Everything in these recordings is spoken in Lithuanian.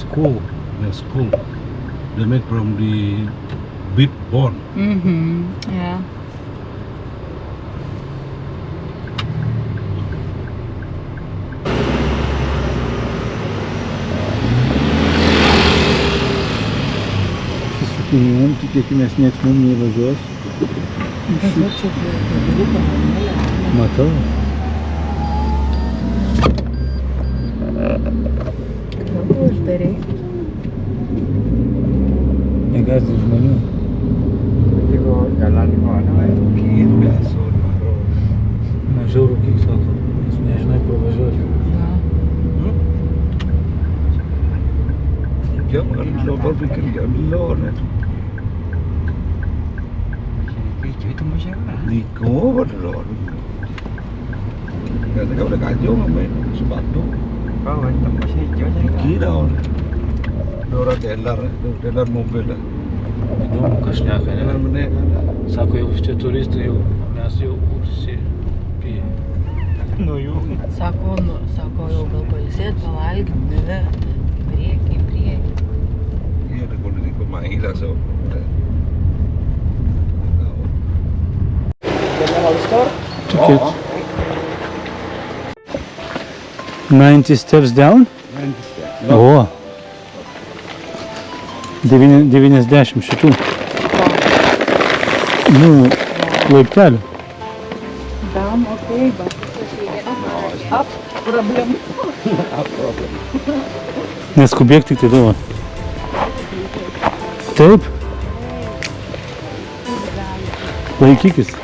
skull. The skull. They make from the beef bone. Yeah. Susipinėjom, tikėkimės nieks mum neįvažiuos. Matau. Uždarai. Negąsdink žmonių. Rūkyt, beso, mažiau rūkyk, sako, nes nežinai kur važiuoti. Jangan lupa pikir jalan. Itu masalah. Niko betul. Kata kau dah kacau main sepatu. Kau tak masih jauh. Kira orang. Dora teller mobil. Įdomu, ką šneka, ne? Sako, jau šitie turistai jau, mes jau užsipėję nuo jų. Sako, jau gal pailsėt, pavalgyt, ne? Į priekį. Iya, ada kondisi pemain lah, so. Ticket. 90 steps down? 90 steps. O! 90 šitų. Nu, laiptelių. Down, okay, but up, problem. Neskubėk tik tai duo. Taip. Laikykis.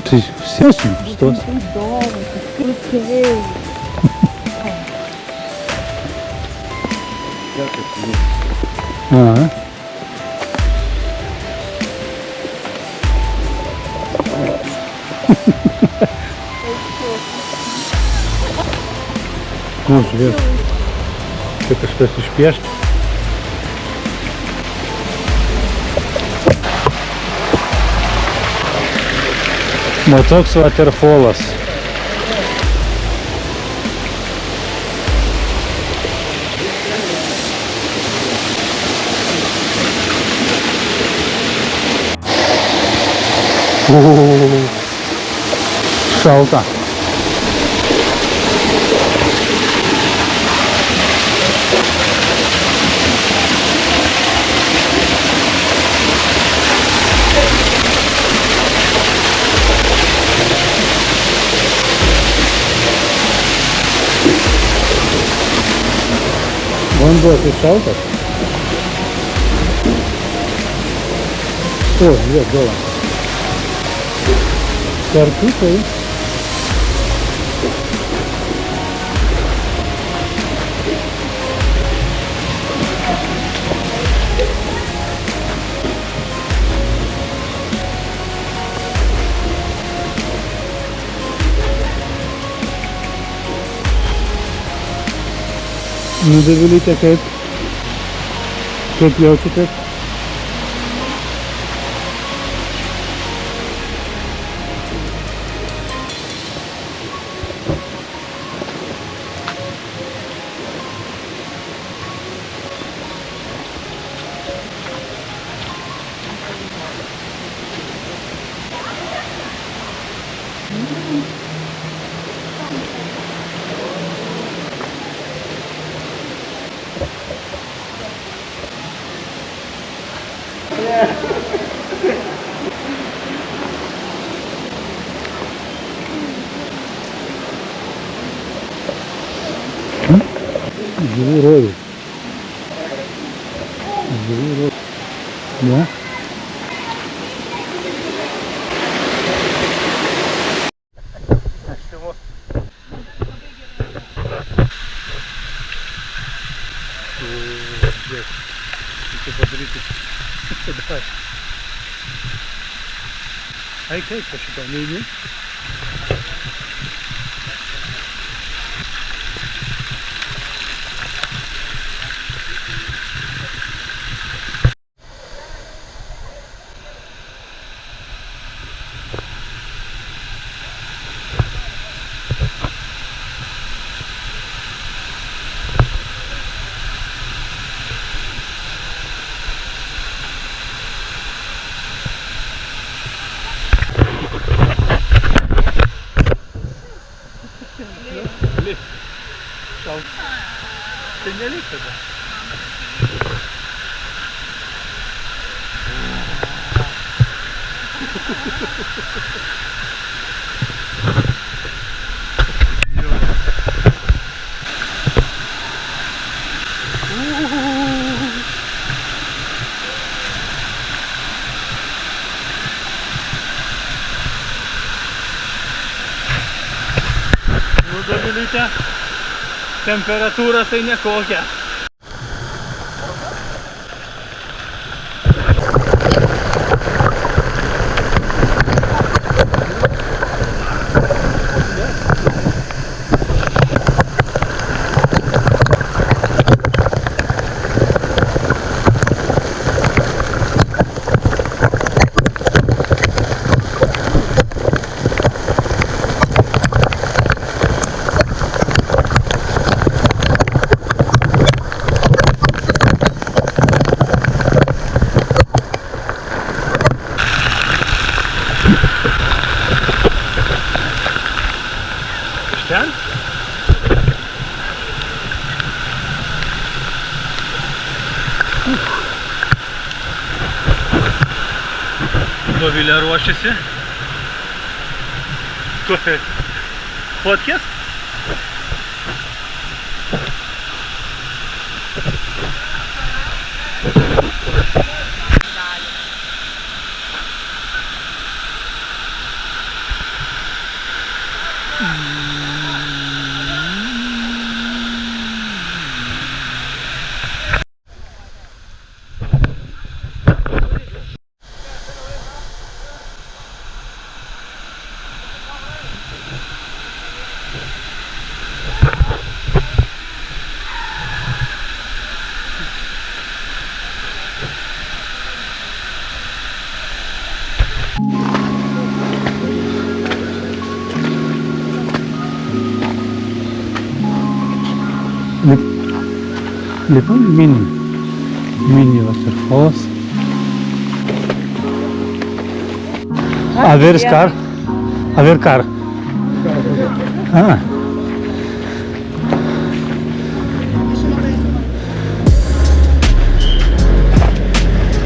Tai sėsim, stos. Aha. Nu, žiūrėk. Čia kažkas išpiešti. Nu toks waterfallas. Šalta. Vanduo tai šaltas. O, žiūrėk, galą. Kartukai. Nu, Devilyte, kaip jaučiatės? Žuvų rojus. Žuvų rojus. Ne? Reikia padaryti. Hey, kijk, als je dan niet. Tinggalin ka ba? Nu Domilyte, temperatūra tai nekokia. Ten? Dovilė ruošiasi. Fotkės? Lipam mini waterfalls. Where car? Where car? Ah.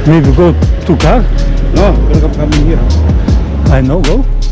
Maybe go to car? No, we're coming here. I know, go.